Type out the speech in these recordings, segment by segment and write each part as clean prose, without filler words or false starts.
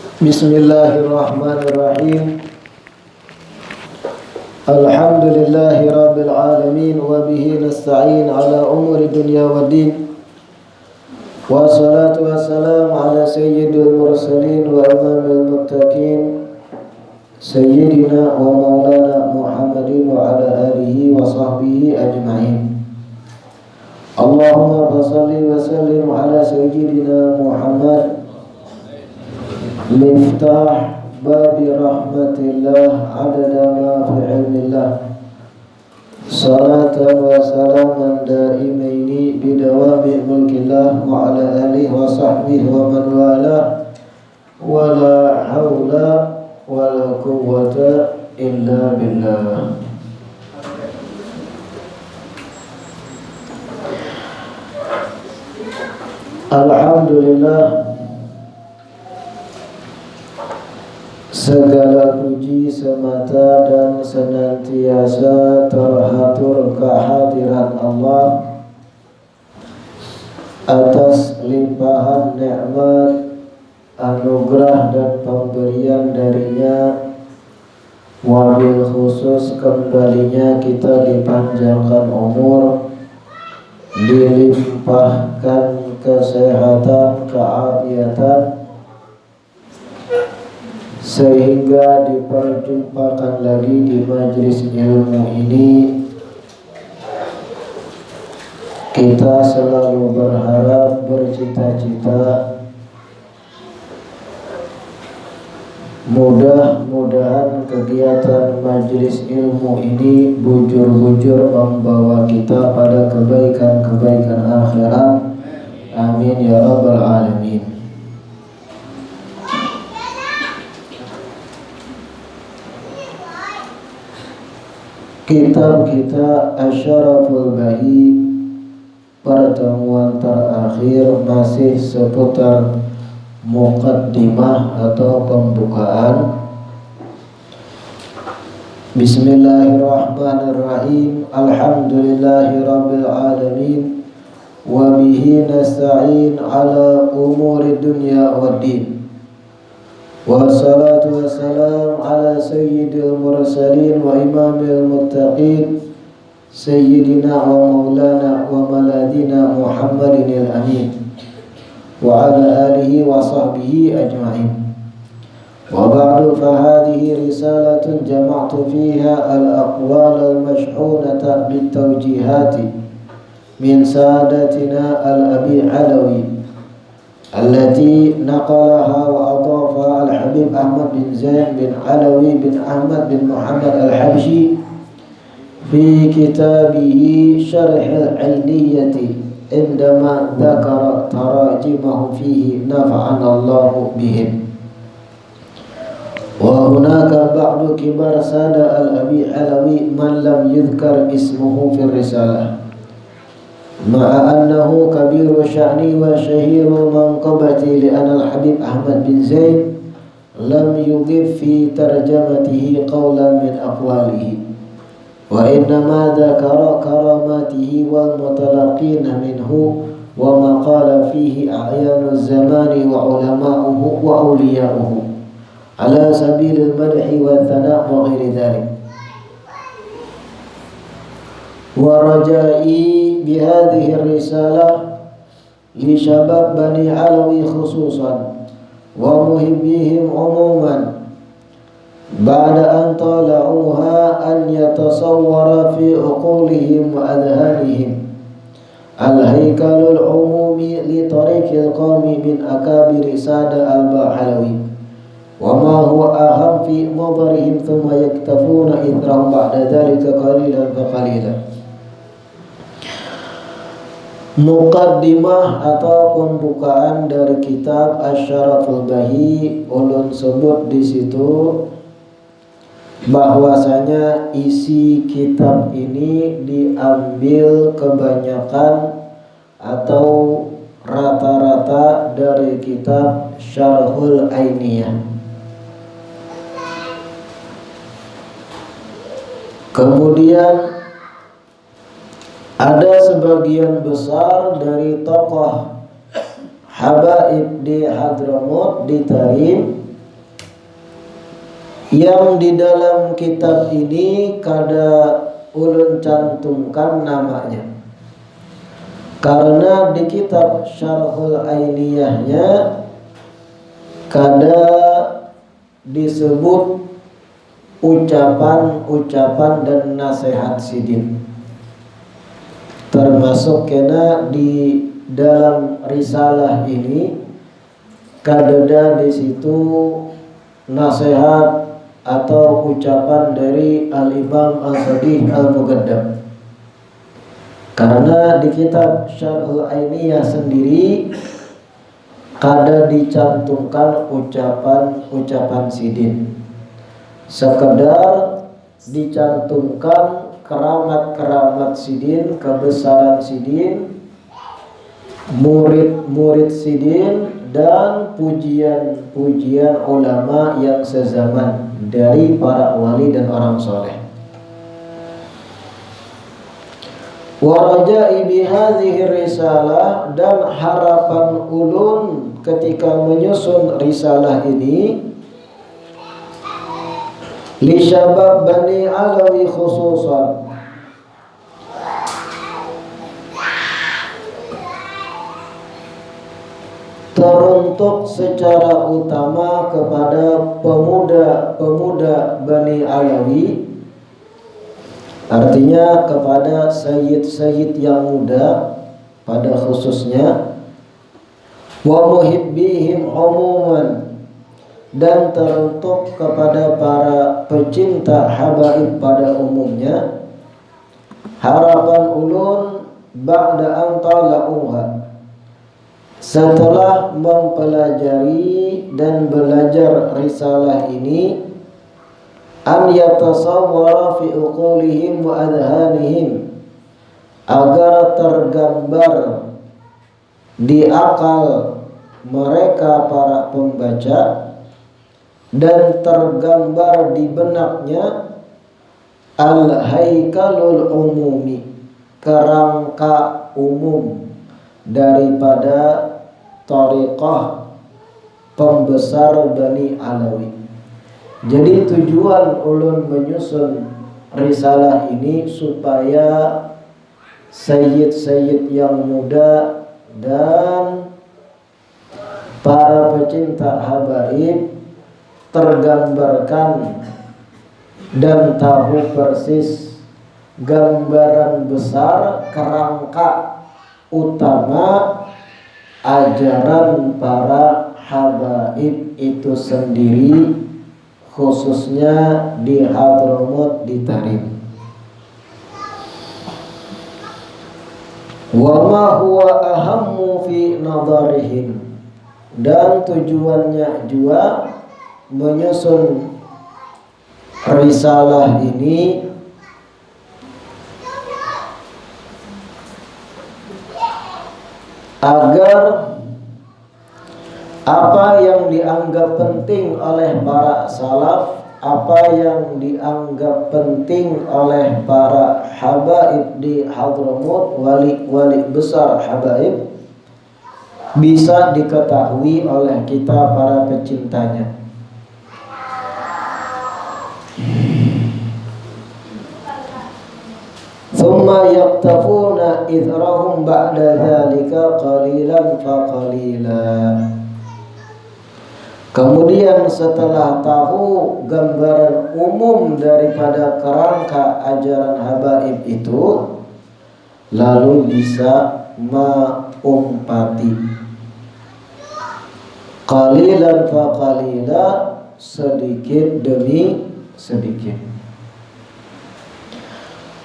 Bismillahirrahmanirrahim. Alhamdulillahi rabbil alamin wa bihi nasta'in ala umuri dunya waddin. Wassalatu wassalamu ala sayyidil mursalin wa imamil muttaqin sayyidina wa maulana Muhammadin wa ala alihi wa sahbihi ajma'in. Allahumma salli wa sallim ala sayyidina Muhammad miftah babi rahmatillah adada ma fi ilmillah, salatan wa salaman daimaini bidawami mulkillah wa ala alihi wa sahbihi wa man wala wa la hawla wa la quwwata illa billah. Alhamdulillah, segala puji semata dan senantiasa terhatur kehadiran Allah atas limpahan nikmat, anugerah dan pemberian darinya. Wabil khusus kembalinya kita dipanjangkan umur, dilimpahkan kesehatan, keafiatan, sehingga diperjumpakan lagi di majelis ilmu ini. Kita selalu berharap, bercita-cita, mudah-mudahan kegiatan majelis ilmu ini bujur-bujur membawa kita pada kebaikan-kebaikan akhirat. Amin ya rabbal alamin. Kitab kita Asyaraful Bahi, pertemuan terakhir masih seputar muqaddimah atau pembukaan. Bismillahirrahmanirrahim. Alhamdulillahirabbil alamin wa bihi nasta'in ala umuri dunya waddin. Wassalatu wassalamu ala sayyidil mursalin wa imamil muttaqin sayyidina wa maulana wa maladina Muhammadinil amin wa ala alihi wa sahbihi ajma'in. Wa ba'du fa hadhihi risalatun jama'tu fiha al-aqwal al-mashhunata bit-tawjihati min sadatina al-abi alawi allati naqalaha wa adafa al-habib Ahmad bin Zain bin Alawi bin Ahmad bin Muhammad al-Habshi fi kitabihi Syarh al-Ainiyati indama dzakara tarajimahum fihi nafa'ana Allahu bihim. Wa hunaka ba'du kibar sada al-abi Alawi man lam yudhkar ismuhu fi risalah, ma'a annahu kabiru sya'ni wa syahiru manqabati li'anna al-habib Ahmad bin Zain lam yudhif fi tarjamatihi qawlan min aqwalihi wa innama dhakara karamatihi wal mutalaqina minhu wa ma qala fihi a'yanu zamani wa ulama'uhu wa awliya'uhu ala sabilil madhi wa thana' wa ghairi dhalik. Wa raja'i bihadhihi risalah li syabab Bani Alawi khususan wa muhibbihim umuman ba'da an tala'uha an yatasawwara fi uqulihim wa adhanihim al-haykalul umumi li tariqil qawmi min akabiri sada al-Ba'alawi wa ma huwa aham fi nadarihim thumma yaktafuna ithrahum ba'da dhalika qalilan fa qalilan. Muqaddimah atau pembukaan dari kitab Asyaraful Bahi, ulun sebut di situ bahwasanya isi kitab ini diambil kebanyakan atau rata-rata dari kitab Syarhul Ainiyah. Kemudian ada sebagian besar dari tokoh habaib di Hadramut, di Tarim, yang di dalam kitab ini kada ulun cantumkan namanya, karena di kitab Syarhul Ainiyahnya kada disebut ucapan-ucapan dan nasihat sidin. Termasuk kena di dalam risalah ini kadada di situ nasihat atau ucapan dari Al-Imam Al-Sadiq Al-Mugaddam. Karena di kitab Syarhul Ainiyah sendiri kada dicantumkan ucapan-ucapan sidin. Sekedar dicantumkan keramat-keramat sidin, kebesaran sidin, murid-murid sidin, dan pujian-pujian ulama yang sezaman dari para wali dan orang soleh. Warajai bihadhihi risalah, dan harapan ulun ketika menyusun risalah ini li syabab Bani Alawi khususan, teruntuk secara utama kepada pemuda-pemuda Bani Alawi, artinya kepada sayyid-sayyid yang muda pada khususnya, wa muhibbihim umuman, dan teruntuk kepada para pecinta habaib pada umumnya. Harapan ulun ba'da an tala'uha, setelah mempelajari dan belajar risalah ini, an yatasawwara fi uqulihim wa adhanihim, agar tergambar di akal mereka para pembaca dan tergambar di benaknya al-haikalul umumi, kerangka umum daripada thariqah pembesar Bani Alawi. Jadi tujuan ulun menyusun risalah ini supaya sayyid-sayyid yang muda dan para pecinta habaib tergambarkan dan tahu persis gambaran besar kerangka utama ajaran para habaib itu sendiri, khususnya di Hadramut, di Tarim. Wa ma huwa ahammu fi nadarihim, dan tujuannya juga menyusun risalah ini agar apa yang dianggap penting oleh para salaf, apa yang dianggap penting oleh para habaib di Hadramut, wali-wali besar habaib, bisa diketahui oleh kita para pecintanya. Thumma yaktafuna ithrahum ba'da dhalika qalilan fa qalila. Kemudian setelah tahu gambaran umum daripada kerangka ajaran habaib itu, lalu bisa mengumpati qalilan fa qalila, sedikit demi sedikit.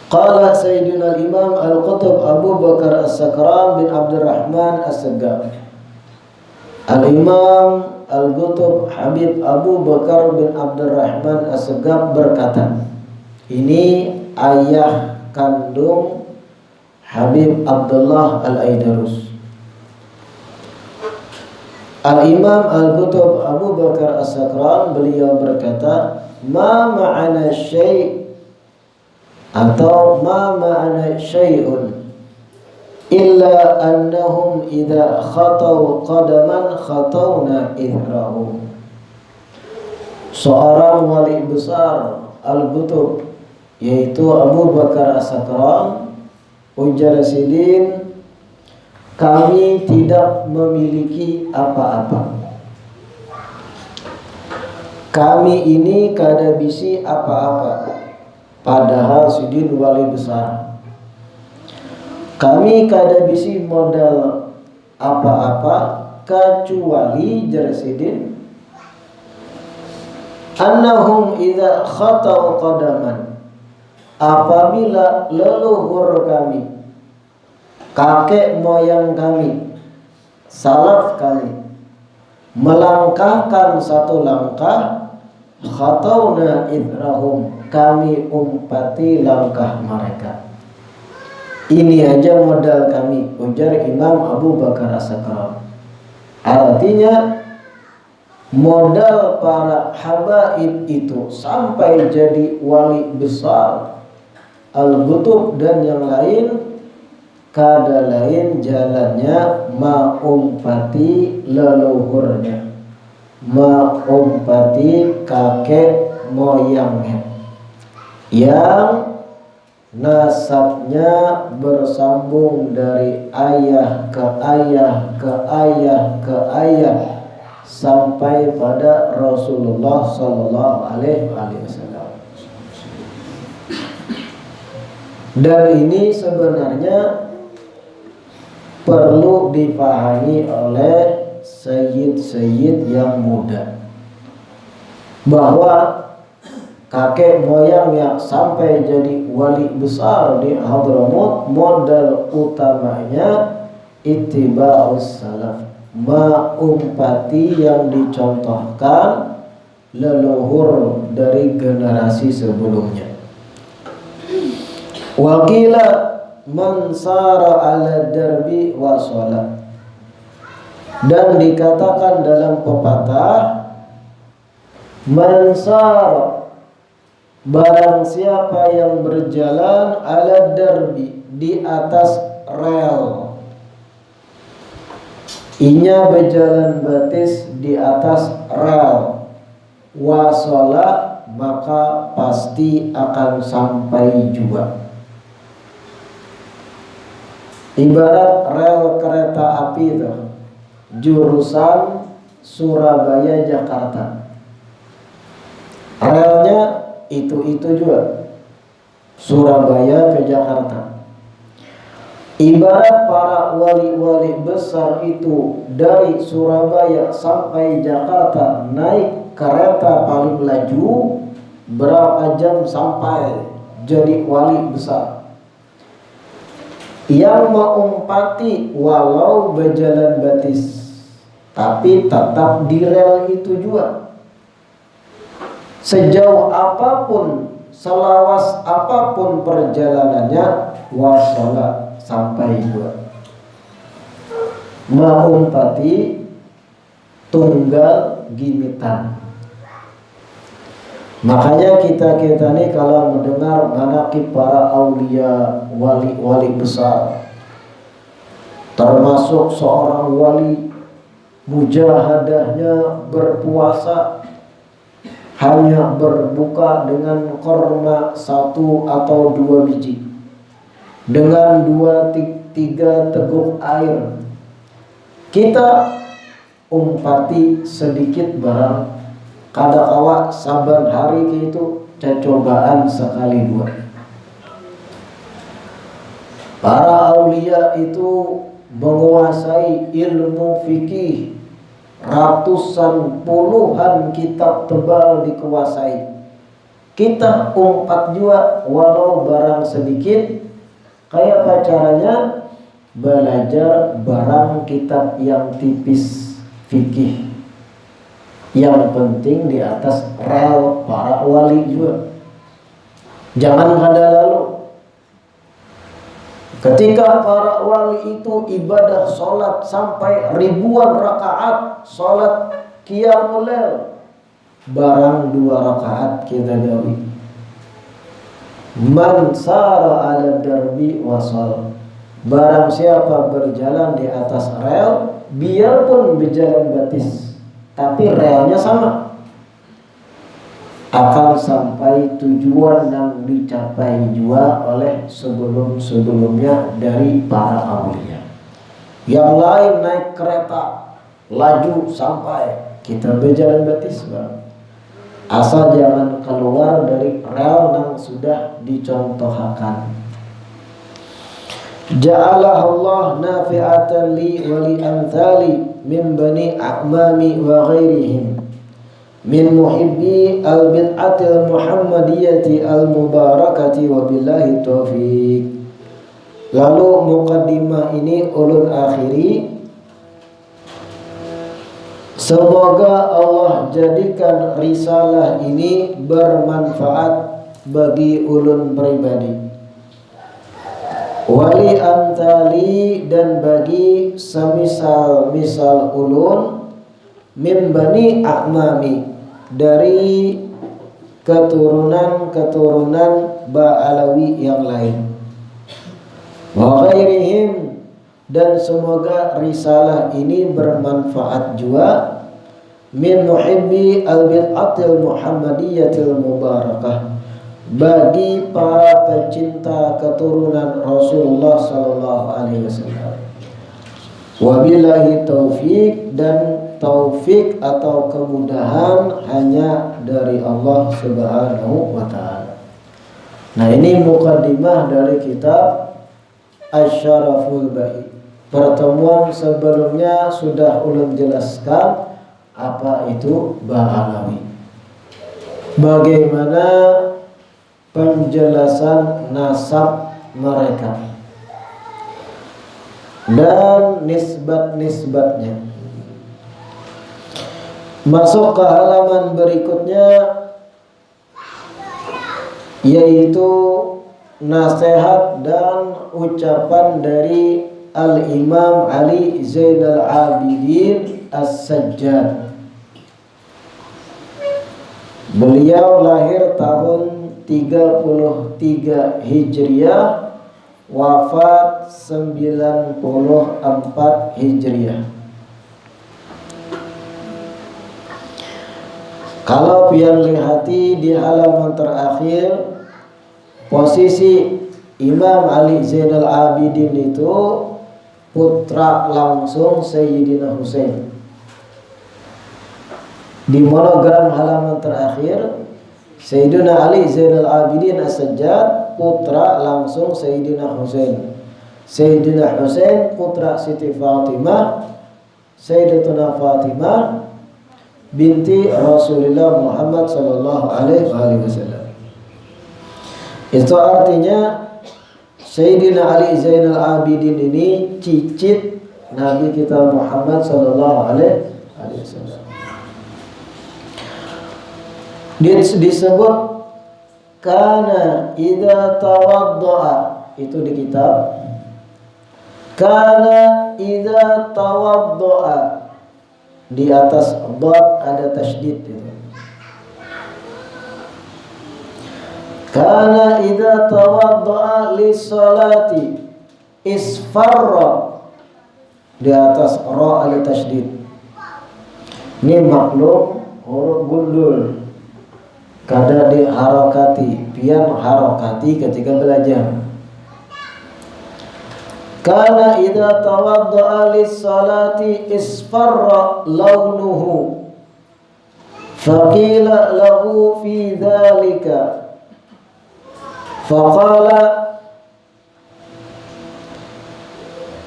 Qala Sayyidina Imam Al-Qutub Abu Bakar As-Sakran bin Abdurrahman As-Saggaf. Al-Imam Al-Qutub Habib Abu Bakar bin Abdurrahman As-Saggaf berkata, ini ayah kandung Habib Abdullah Al-Aidarus. Al-Imam Al-Qutub Abu Bakar As-Sakran, beliau berkata, ma ma'ana syai' atau ma ma'ana syai'un illa annahum idza khataw qadaman khatawna ithrahu. seorang wali besar Al-Qutub, yaitu Abu Bakar As-Sakran, ujar Sidin, kami tidak memiliki apa-apa. Kami ini kada bisi apa-apa. Padahal Sidin wali besar. Kami kada bisi modal apa-apa kecuali jar Sidin annahum idza khata'u qadaman, apabila leluhur kami, kakek moyang kami, salaf kami melangkahkan satu langkah, khatawna idrahum, kami umpati langkah mereka. Ini aja modal kami, ujar Imam Abu Bakar As-Sakran. Artinya modal para habaib itu sampai jadi wali besar Al-Qutub dan yang lain, kada lain jalannya maumpati leluhurnya, maumpati kakek moyangnya yang nasabnya bersambung dari ayah ke ayah ke ayah ke ayah sampai pada Rasulullah Sallallahu Alaihi Wasallam. Dan ini sebenarnya perlu dipahami oleh sayyid-sayyid yang muda, bahwa kakek moyang yang sampai jadi wali besar di Hadramut, modal utamanya ittiba'us salaf, maumpati yang dicontohkan leluhur dari generasi sebelumnya. Wakila man sara ala darbi wa sholat, dan dikatakan dalam pepatah, man sara, barang siapa yang berjalan ala darbi, di atas rel, inya berjalan batis di atas rel, wasola, maka pasti akan sampai juga. Ibarat rel kereta api itu, jurusan Surabaya Jakarta, relnya itu juga Surabaya ke Jakarta. Ibarat para wali-wali besar itu dari Surabaya sampai Jakarta naik kereta paling laju, berapa jam sampai jadi wali besar. Yang maumpati walau berjalan batis, tapi tetap di rel itu juga. Sejauh apapun, selawas apapun perjalanannya, wasola, sampai juga. Maumpati tunggal gimitan. Makanya kita nih kalau mendengar manaqib para aulia, wali-wali besar, termasuk seorang wali mujahadahnya berpuasa hanya berbuka dengan korma 1 atau 2 biji, dengan 2-3 teguk air, kita umpati sedikit barang. Kada awak saban hari itu cobaan sekali 2. Para aulia itu menguasai ilmu fikih, ratusan puluhan kitab tebal dikuasai. Kita umpat juga walau barang sedikit. Kayak apa caranya? Belajar barang kitab yang tipis fikih. Yang penting di atas rel para wali juga. Jangan kada lalu. Ketika para wali itu ibadah sholat sampai ribuan rakaat, sholat qiyamul lail, barang 2 rakaat kita gawi. Man sara ala darbi wasal, barang siapa berjalan di atas rel, biarpun berjalan batis, tapi relnya sama. akan sampai tujuan yang dicapai juga oleh sebelum-sebelumnya dari para aulia. Yang lain naik kereta laju sampai, kita berjalan batis bang. Asal jangan keluar dari rel yang sudah dicontohkan. Ja'alah Allah nafi'atan li wa li amthali min bani a'mami wa ghairihim min muhibbi al-bid'atil muhammadiyati al-mubarakati wa billahi taufiq. Lalu muqaddimah ini ulul akhiri, semoga Allah jadikan risalah ini bermanfaat bagi ulun pribadi, wali amtali dan bagi semisal-misal ulun, min bani a'mami dari keturunan Ba'alawi yang lain, wa ghairihim dan semoga risalah ini bermanfaat juga min muhibbi al-bid'atil muhammadiyatil mubarakah bagi para pecinta keturunan Rasulullah sallallahu alaihi wasallam. Wabillahi taufik, dan taufik atau kemudahan hanya dari Allah Subhanahu wa taala. Nah, ini mukaddimah dari kitab Asy-Syaraful Bahi. Pertemuan sebelumnya sudah ulun jelaskan apa itu Ba'alawi. Bagaimana penjelasan nasab mereka dan nisbat-nisbatnya. Masuk ke halaman berikutnya, yaitu nasihat dan ucapan dari Al-Imam Ali Zainal Abidin As-Sajjad. Beliau lahir tahun 33 Hijriah, wafat 94 Hijriah. Kalau pian lihati di halaman terakhir, posisi Imam Ali Zainal Abidin itu putra langsung Sayyidina Husain. Di monogram halaman terakhir, Sayyidina Ali Zainal Abidin As-Sajjad putra langsung Sayyidina Husain. Sayyidina Husain putra Siti Fatimah, Sayyidatuna Fatimah binti Rasulullah Muhammad sallallahu alaihi wasallam. Itu artinya Sayyidina Ali Zainal Abidin ini cicit Nabi kita Muhammad sallallahu alaihi wasallam. Disebut kana idza tawaddaa, itu di kitab. Kana idza tawaddaa, di atas dad ada tasydid itu. Kana idza tawaddaa lis-salati isfarra, di atas ra ada tasydid. Ini maklum huruf gundul, kada diharokati, pian harokati ketika belajar. Kana idza tawaddaa lis-salati isfarra launuhu faqila lahu fi dzalika faqala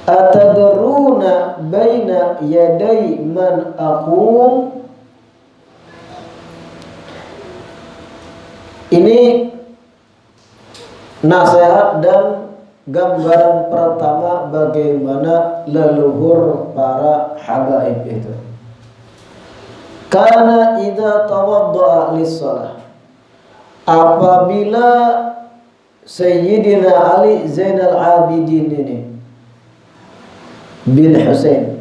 atadruna baina yaday man aqum. Ini nasihat dan gambaran pertama bagaimana leluhur para habaib itu. Karena idza tawaddaa lis-shalah, apabila Sayyidina Ali Zainal Abidin ini bin Husain,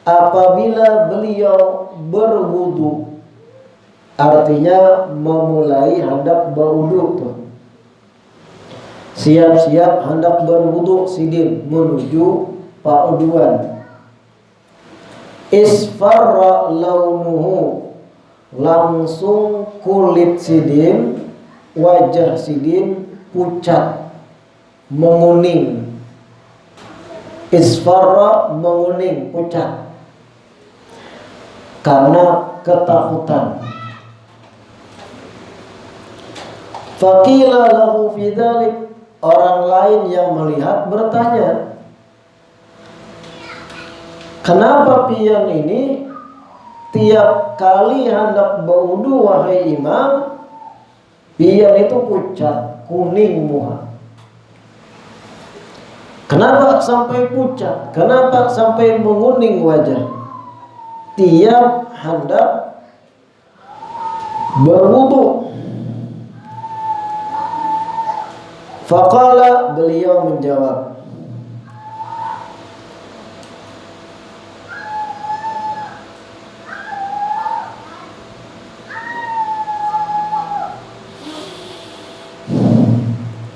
apabila beliau berwudu, artinya memulai hendak berwudu tuh, siap-siap hendak berwudu sidin menuju pauduan. Isfarra launuhu, langsung kulit Sidin, wajah Sidin pucat, menguning. Isfarra, menguning, pucat, karena ketakutan. Faqila lahu fi dzalik, orang lain yang melihat bertanya, kenapa pian ini tiap kali hendak berwudu wahai imam, pian itu pucat, kuning muha. Kenapa sampai pucat? Kenapa sampai menguning wajah? Tiap hendak berwudu. Faqala, beliau menjawab,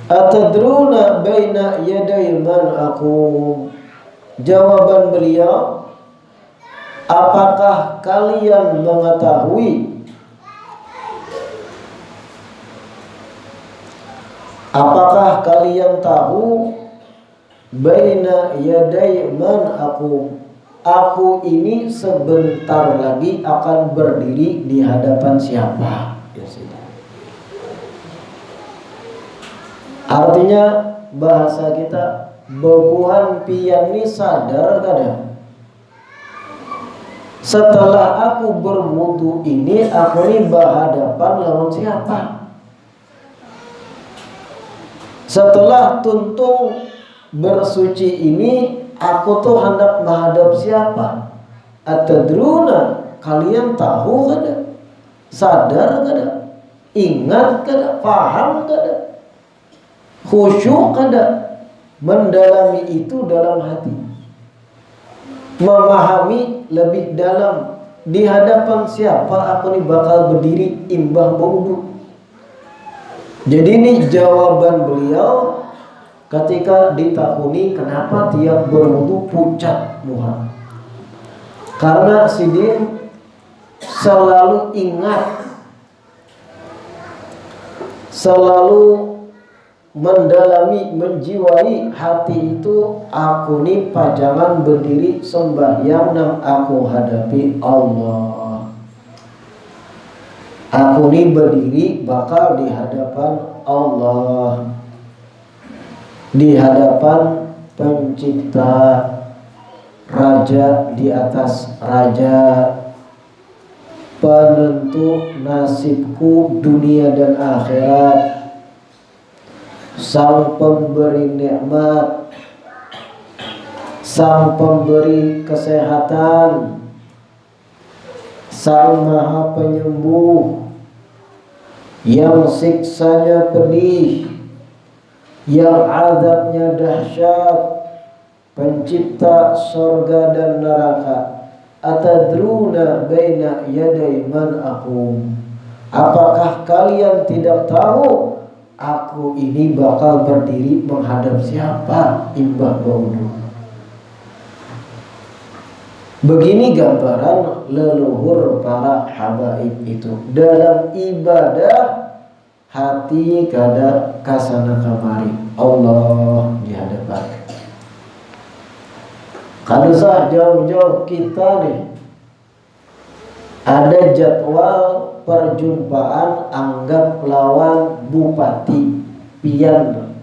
atadruna baina yaday man aqum. Jawaban beliau, apakah kalian mengetahui, apakah kalian tahu, baina yaday man aqum, aku ini sebentar lagi akan berdiri di hadapan siapa? Artinya bahasa kita, bebuhan pian ini sadar kadang, setelah aku berwudu ini, aku ini berhadapan lawan siapa? Setelah tuntung bersuci ini, aku tuh hendak menghadap siapa? Atadruna, kalian tahu kada? Sadar kada? Ingat kada? Paham kada? Khusyuk kada? Mendalami itu dalam hati, memahami lebih dalam, di hadapan siapa aku ini bakal berdiri imbah berwudu. Jadi ini jawaban beliau ketika ditakuni kenapa tiap berwudu pucat muha. Karena Sidin selalu ingat, selalu mendalami, menjiwai hati itu, aku ini pajangan berdiri sembahyang nang aku hadapi Allah. Aku ini berdiri bakal di hadapan Allah, di hadapan pencipta, raja di atas raja, penentu nasibku dunia dan akhirat, sang pemberi nikmat, sang pemberi kesehatan, sang maha penyembuh, yang siksanya pedih, yang azabnya dahsyat, pencipta surga dan neraka. Atadruna baina yaday man aqum, apakah kalian tidak tahu aku ini bakal berdiri menghadap siapa imbah berwudu? Begini gambaran leluhur para habaib itu dalam ibadah hati kada kasana kamari Allah di hadapan. Kada sah jauh-jauh kita nih ada jadwal perjumpaan anggap lawan bupati pian,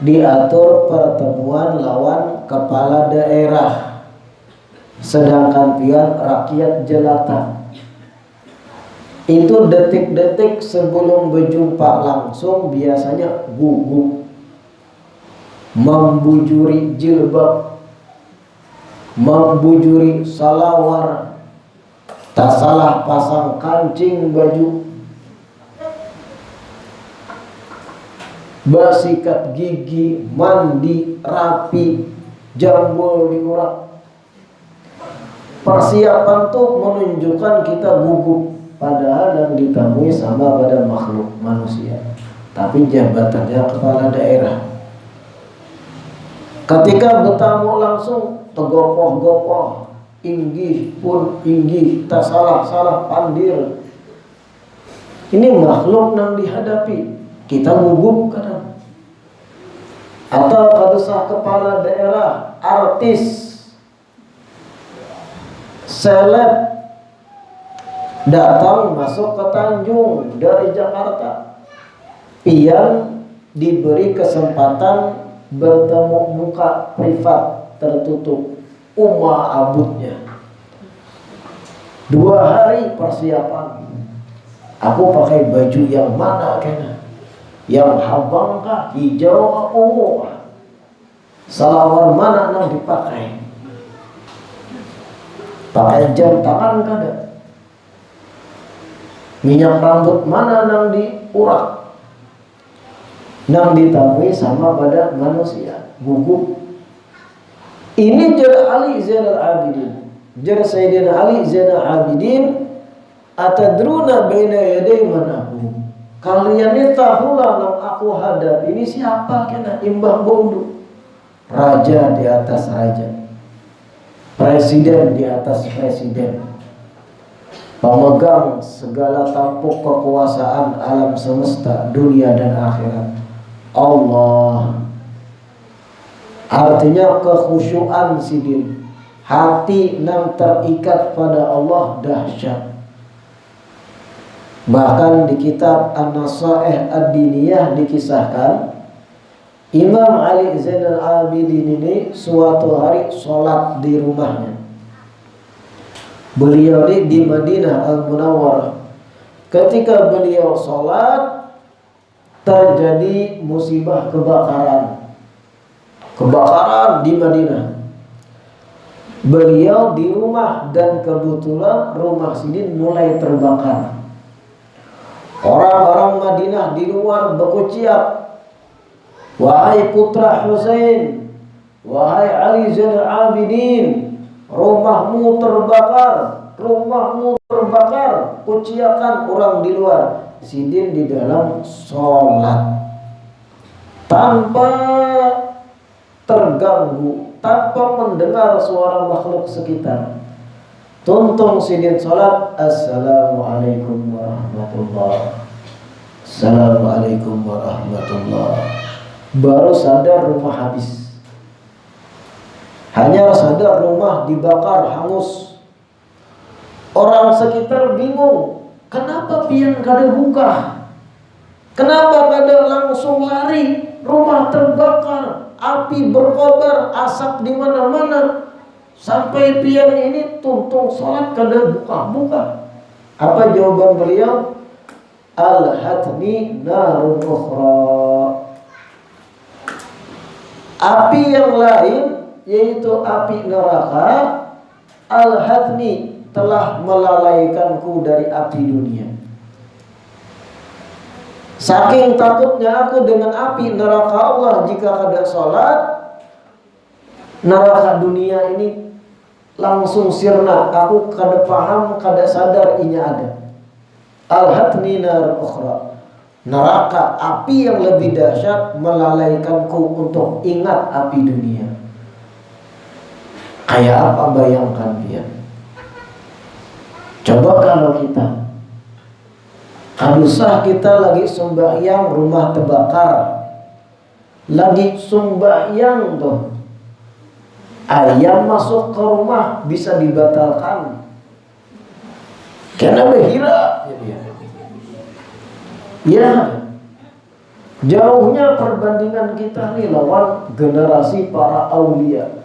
diatur pertemuan lawan kepala daerah, sedangkan pian rakyat jelata. Itu detik-detik sebelum berjumpa langsung biasanya gugup, membujuri jilbab, membujuri salawar, tak salah pasang kancing baju, bersikat gigi, mandi rapi, jambul diurak. Persiapan tuh menunjukkan kita gugup, padahal yang ditemui sama pada makhluk manusia, tapi jabatannya kepala daerah. Ketika bertamu langsung tegopoh-gopoh, inggih pun inggih, tak salah pandir. Ini makhluk yang dihadapi, kita gugup kadang. Atau kadesah kepala daerah, artis, seleb datang masuk ke Tanjung dari Jakarta, pian diberi kesempatan bertemu muka privat tertutup, abutnya 2 hari persiapan. Aku pakai baju yang mana kena? Yang habang kah, hijau kah, ungu kah? Salawar mana yang dipakai? Pakai jam tangan kada? Minyak rambut mana yang diurak? Yang ditamui sama pada manusia, gugup. Ini jar Ali Zainal Abidin, jar Sayyidina Ali Zainal Abidin, atadruna baina yaday man aku. Kalian ini tahulah yang aku hadap ini siapa kena? Imbah bodoh. Raja di atas raja, presiden di atas presiden, pemegang segala tampuk kekuasaan alam semesta, dunia dan akhirat, Allah. Artinya kekhusyuan sidin, hati yang terikat pada Allah dahsyat. Bahkan di kitab An-Nasaih Ad-Diniyah dikisahkan, Imam Ali Zainal Abidin ini suatu hari sholat di rumahnya. Beliau di Madinah Al-Munawwarah. Ketika beliau sholat, terjadi musibah kebakaran di Madinah. Beliau di rumah dan kebetulan rumah Sidin mulai terbakar. Orang-orang Madinah di luar berucap, wahai putra Husain, wahai Ali Zainal Abidin, rumahmu terbakar. Uciakan orang di luar. Sidin di dalam sholat tanpa terganggu, tanpa mendengar suara makhluk sekitar. Tuntung Sidin sholat, assalamualaikum warahmatullah, assalamualaikum warahmatullah. Baru sadar rumah habis. Hanya sadar rumah dibakar hangus. Orang sekitar bingung, kenapa pian kada buka? Kenapa kada langsung lari? Rumah terbakar, api berkobar, asap di mana-mana. Sampai pian ini tuntung sholat kada buka-buka. Apa jawaban beliau? Al-hatni narun ukhra. Api yang lain, yaitu api neraka, al-hatni, telah melalaikanku dari api dunia. Saking takutnya aku dengan api neraka Allah, jika kada sholat, neraka dunia ini langsung sirna. Aku kada paham, kada sadar inya ada. Al-hatni nar ukhra. Neraka, api yang lebih dahsyat, melalaikanku untuk ingat api dunia. Kayak apa bayangkan dia? Coba kalau kita kadusah kita lagi sembahyang, rumah terbakar, lagi sembahyang tuh, ayam masuk ke rumah bisa dibatalkan karena berhira. Ya, jauhnya perbandingan kita nih lawan generasi para aulia,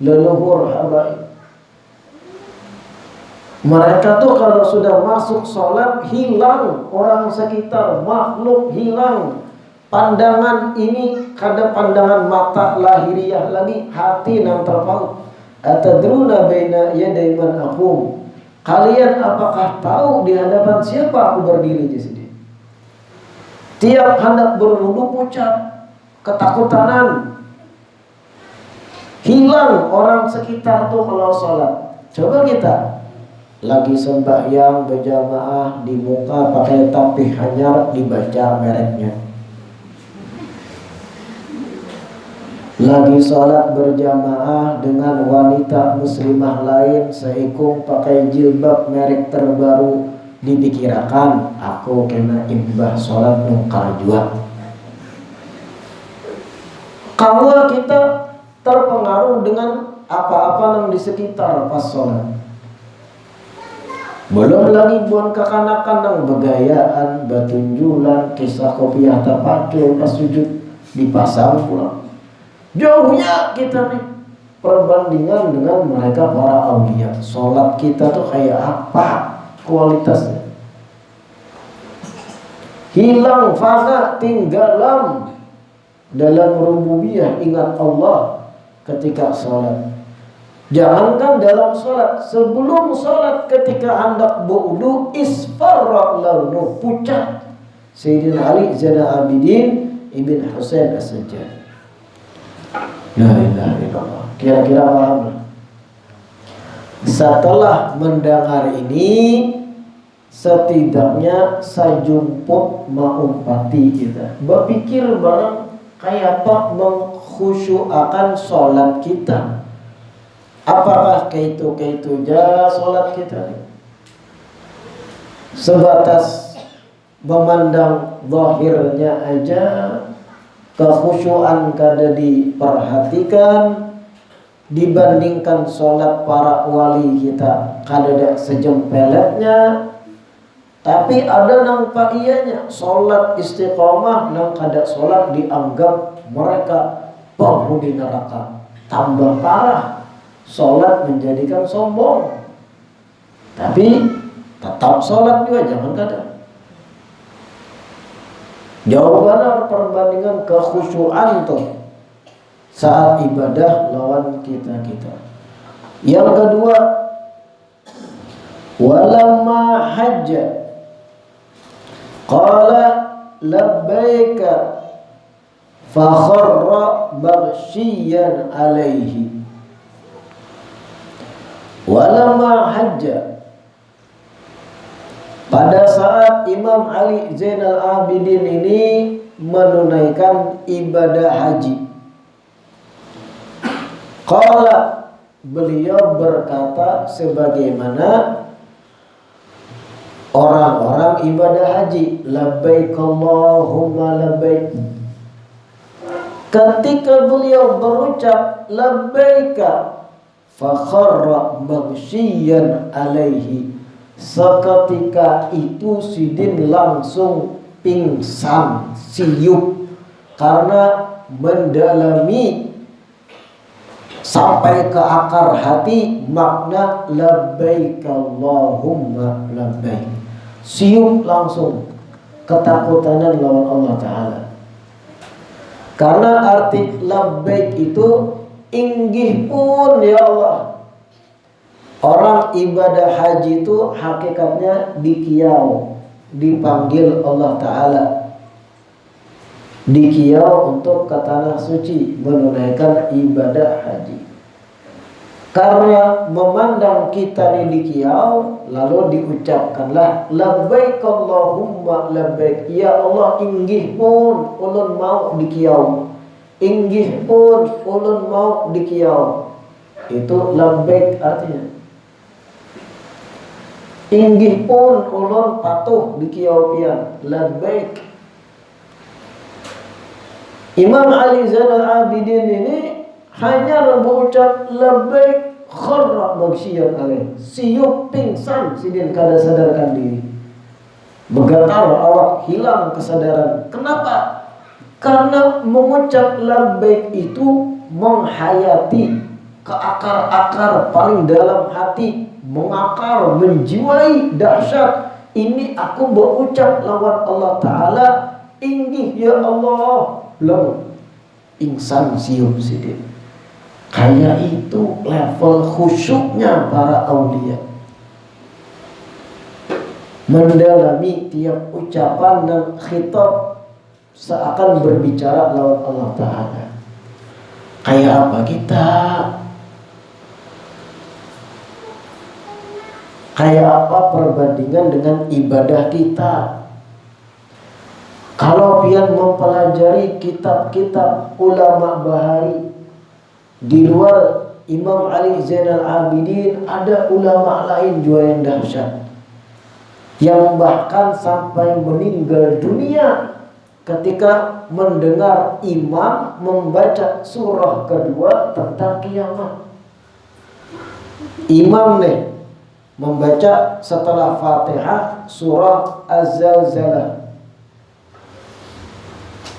leluhur habaib. Mereka tuh kalau sudah masuk sholat, hilang orang sekitar, makhluk hilang. Pandangan ini kada pandangan mata lahiriah lagi, hati yang terpaut. Atadruna baina yaday man aqum. Kalian apakah tahu di hadapan siapa aku berdiri di sini? Tiap hendak berwudu ucap ketakutanan. Hilang orang sekitar tuh kalau sholat. Coba kita lagi sembahyang berjamaah di muka pakai tapih hanyar, dibaca mereknya. lagi sholat berjamaah dengan wanita muslimah lain seikung pakai jilbab merek terbaru, dipikirakan aku kena imbah sholat nungkar jua. Kalau kita terpengaruh dengan apa-apa yang di sekitar pas sholat, belum lagi buan kekanakan yang begayaan, batunjulan, kisah kopiah tapacul pas sujud dipasang pulang. Jauhnya kita nih perbandingan dengan mereka para aulia. Sholat kita tuh kayak apa kualitasnya? Hilang, fana, tinggalan dalam rububiyah, ingat Allah ketika sholat. Jangankan dalam sholat, sebelum sholat ketika hendak berwudu, isfarra launu, pucat. Sayyidina Ali Zainal Abidin Ibn Husain As-Sajjad. La ilaha illallah. Kira-kira paham? Setelah mendengar ini, setidaknya sajumput maumpati kita berpikir barang kayak apa mengkhusyuakan sholat kita. Apakah kaitu aja sholat kita? Sebatas memandang zahirnya aja, kekhusyuan kada diperhatikan, dibandingkan sholat para wali kita kada ada sejempeletnya. Tapi ada nang paiyanya sholat istiqomah, nang kada sholat dianggap mereka penghuni neraka. Tambah parah, sholat menjadikan sombong. Tapi tetap sholat juga jangan kada. Jawabannya perbandingan kekhusyuan tuh saat ibadah lawan kita. Yang kedua, walamma hajja qala labbaika fa kharra baghshiyan alaihi. Walamma hajja, pada saat Imam Ali Zainal Abidin ini menunaikan ibadah haji, qala, beliau berkata sebagaimana orang-orang ibadah haji, labbaik Allahumma labbaik. Ketika beliau berucap labbaika fa kharra baghshiyan alaihi, seketika itu Sidin langsung pingsan, siup, karena mendalami sampai ke akar hati makna labbaik Allahumma labbaik. Siup langsung ketakutan lawan Allah Ta'ala. Karena arti labbaik itu inggih pun ya Allah. Orang ibadah haji itu hakikatnya dikiau, dipanggil Allah Ta'ala, dikiau untuk ke tanah suci menunaikan ibadah haji. Karena memandang kita ini dikiau, lalu diucapkanlah labbaik Allahumma labbaik. Ya Allah, inggih pun ulun mau dikiau, inggih pun ulun mau dikiau. Itu labbaik artinya. Inggih pun ulun patuh dikiau pian, labbaik. Imam Ali Zainal Abidin ini hanya berucap labbaik kharra baghshiyan alaih. Siup pingsan, Sidin kada sadarkan diri. Bergetar awak, hilang kesadaran. Kenapa? Karena mengucap labbaik itu menghayati ke akar-akar paling dalam hati, mengakar, menjiwai dahsyat. Ini aku berucap lawan Allah Ta'ala, inggih ya Allah. Belum ingsan siup Sidin. Kayak itu level khusyuknya para aulia, mendalami tiap ucapan dan khitab seakan berbicara lawan Allah Ta'ala. Kayak apa kita? Kayak apa perbandingan dengan ibadah kita? Kalau pian mempelajari kitab-kitab ulama bahari, di luar Imam Ali Zainal Abidin ada ulama lain juga yang dahsyat, yang bahkan sampai meninggal dunia ketika mendengar imam membaca surah kedua tentang kiamat. Imam nih membaca setelah Fatihah surah Az-Zalzalah.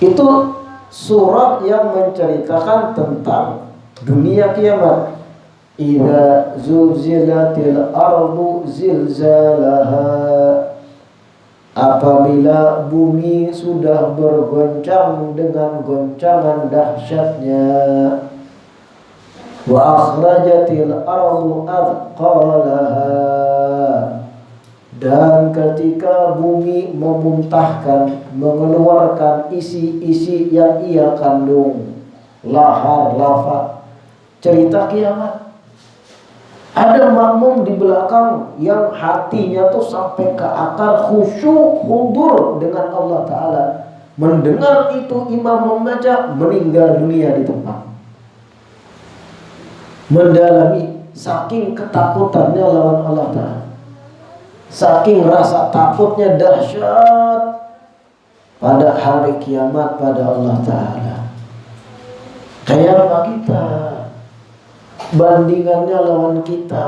Itu surah yang menceritakan tentang dunia kiamat. Idza zulzilatil ardu zilzalaha. Apabila bumi sudah bergoncang dengan goncangan dahsyatnya. Wa akhrajatil ardu athqalaha. Dan ketika bumi memuntahkan, mengeluarkan isi-isi yang ia kandung, lahar, lava, cerita kiamat. Ada makmum di belakang yang hatinya tuh sampai ke akar khusyuk, hudur dengan Allah Ta'ala. Mendengar itu imam membaca, meninggal dunia di tempat. Mendalami, saking ketakutannya lawan Allah Ta'ala, saking rasa takutnya dahsyat pada hari kiamat pada Allah Ta'ala. Kayak apa kita? Bandingannya lawan kita.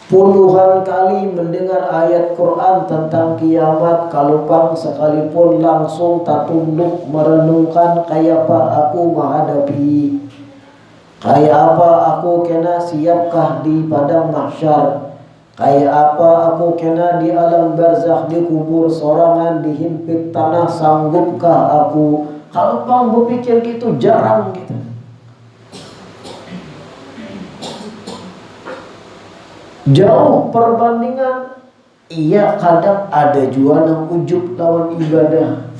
Puluhan kali mendengar ayat Quran tentang kiamat, kalau pang sekalipun langsung tak tunduk merenungkan kayak apa aku menghadapi, kayak apa aku kena siapkah di padang mahsyar, kayak apa aku kena di alam barzakh, di kubur sorangan, dihimpit tanah, sanggupkah aku? Kalau pang berpikir gitu jarang gitu. Jauh perbandingan. Iya, kadang ada juga yang ujub lawan ibadah.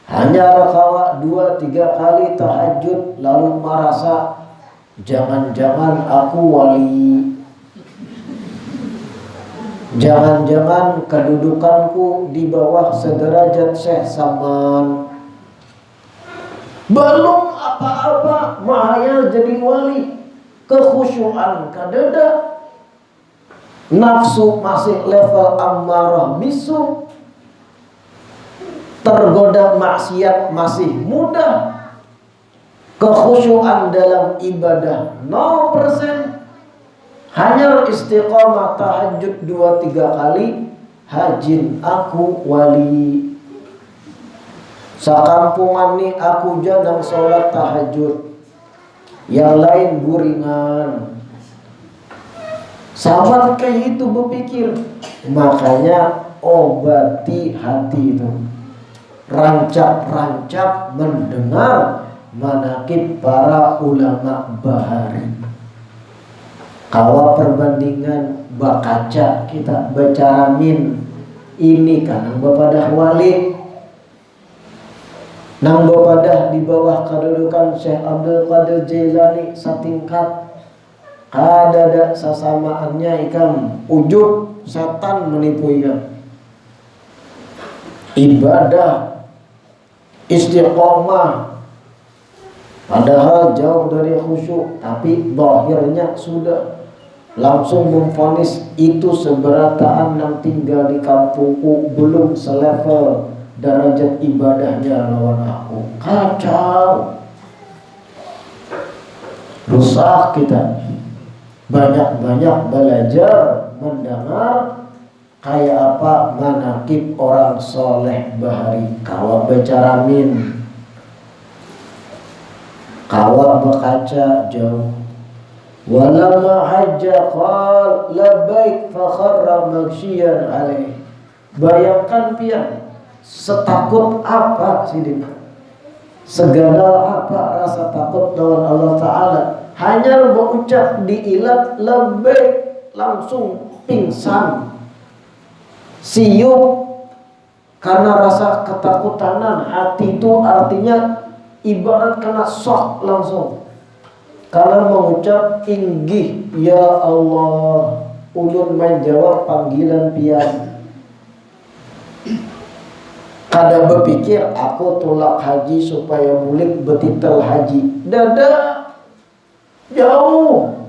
Hanya rakaat 2-3 kali tahajud lalu merasa jangan-jangan aku wali. Jangan-jangan kedudukanku di bawah sederajat Syekh Saman. Belum apa-apa mahayal jadi wali. Kekhusyuan kadada. Nafsu masih level ammarah bisu. Tergoda maksiat masih mudah. Kekhusyuan dalam ibadah 0%. Hanya istiqamah tahajud 2-3 kali, hajin aku wali. Sakampungan nih aku jadang sholat tahajud, yang lain buringan. Sahabat kayak itu berpikir. Makanya obati hati itu. Rancak-rancak mendengar manaqib para ulama bahari. Kalau perbandingan bakaca kita baca amin, ini kan nang bapadah wali, nang bapadah di bawah kedudukan Syekh Abdul Qadir Jailani satingkat. Ada sasamaannya ikam ujub setan menipu ikam. Ibadah istiqomah padahal jauh dari khusyuk, tapi zahirnya sudah langsung memvonis itu seberataan yang tinggal di kampungku belum selevel derajat ibadahnya lawan aku. Kacau, rusak kita. Banyak-banyak belajar mendengar kayak apa manaqib orang soleh bahari. Kawa baca ramin, kawa berkaca jauh. Walama hajja qal labbaik fa kharra maghsyian alaih. Bayangkan pian, setakut apa sidik, segala apa rasa takut lawan Allah Ta'ala. Hanya berucap di ilat labbaik langsung pingsan, siup karena rasa ketakutanan. Hati itu artinya ibarat kena shock langsung. Karena mengucap inggih ya Allah, ulun menjawab panggilan pian. Kada berpikir aku tolak haji supaya mulik betitel haji. Dada jauh.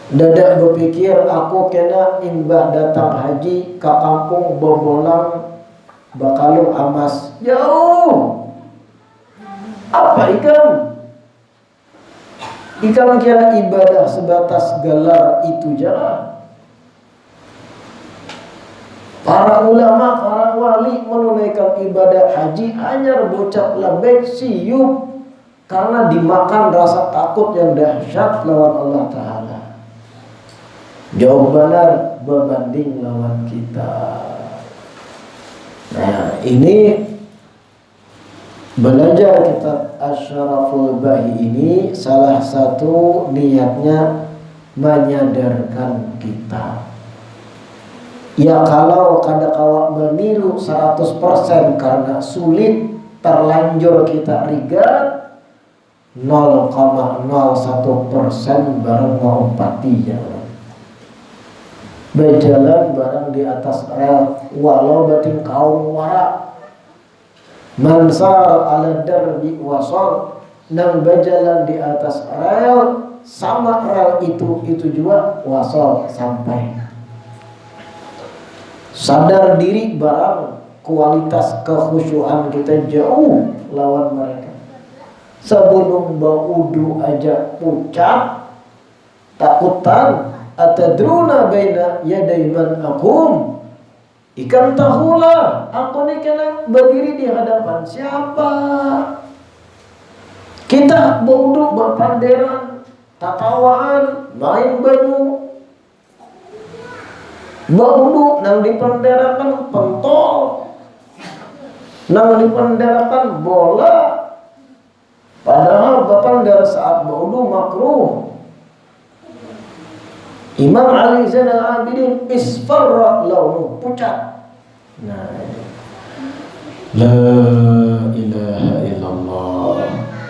Dada berpikir aku kena imbah datang haji ke kampung Bobolang Bakalung Amas. Jauh. Apa ikam? Ikam kira ibadah sebatas gelar itu jalan. Para ulama, para wali menunaikan ibadah haji hanya berucap labbaik siyub karena dimakan rasa takut yang dahsyat lawan Allah Ta'ala. Jauh benar berbanding lawan kita. Nah, ini belajar kitab Asyraful Bahi ini salah satu niatnya menyadarkan kita. Ya kalau kada kawak meniru 100% karena sulit, terlanjur kita rigat 0,01% barang mau pati jalan. Berjalan barang di atas rel walau batin kaum warak. Mansar ala darbi wasol, nang berjalan di atas rel sama rel itu juga wasol sampai. Sadar diri barang kualitas kekhusyuan kita jauh lawan mereka. Sebelum baudu aja pucat takutan atadruna baina yaday man akum. Ikan tahulah aku ni kena berdiri di hadapan siapa. Kita baudu berpanderan tatawaan main banyu. Baudu nang dipenderakan pentol, nang dipenderakan bola. Padahal berpandera saat baudu makruh. Imam Ali Zainal Abidin isfarra launu, pucat. Nah, la ilaha illallah.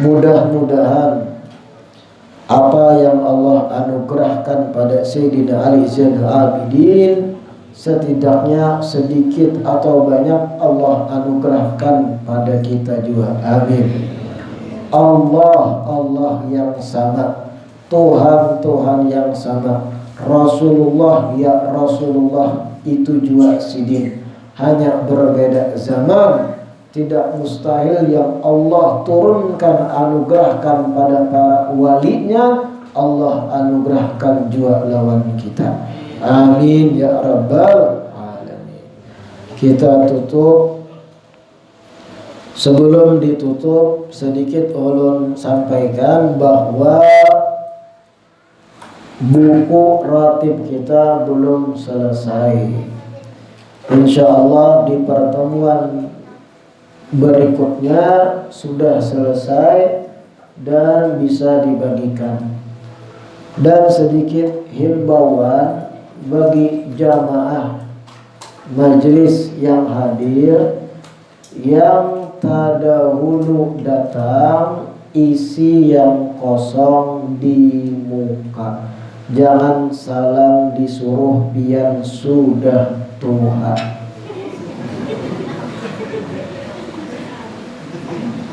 Mudah-mudahan apa yang Allah anugerahkan pada Sayyidina Ali Zainal Abidin, setidaknya sedikit atau banyak Allah anugerahkan pada kita juga. Amin. Allah yang sama, Tuhan yang sama, Rasulullah ya Rasulullah itu juga sidin. Hanya berbeda zaman. Tidak mustahil yang Allah turunkan, anugerahkan pada para walinya, Allah anugerahkan juga lawan kita. Amin ya rabbal alamin. Kita tutup. Sebelum ditutup, sedikit ulun sampaikan bahwa buku ratib kita belum selesai. InsyaAllah di pertemuan berikutnya sudah selesai dan bisa dibagikan. Dan sedikit himbauan bagi jamaah majelis yang hadir, yang terdahulu datang isi yang kosong di muka. Jangan salam disuruh pian sudah Tuhan.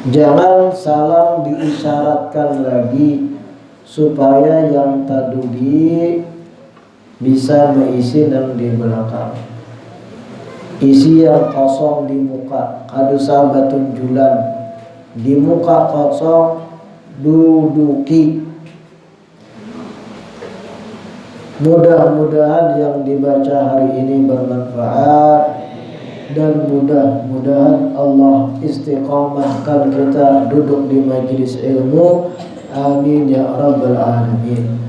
Jangan salam diisyaratkan lagi supaya yang tadi bisa mengisi yang di belakang. Isi yang kosong di muka, kadusa batunjulan. Di muka kosong duduki. Mudah-mudahan yang dibaca hari ini bermanfaat. Dan mudah-mudahan Allah istiqamahkan kita duduk di majelis ilmu. Amin ya rabbal alamin.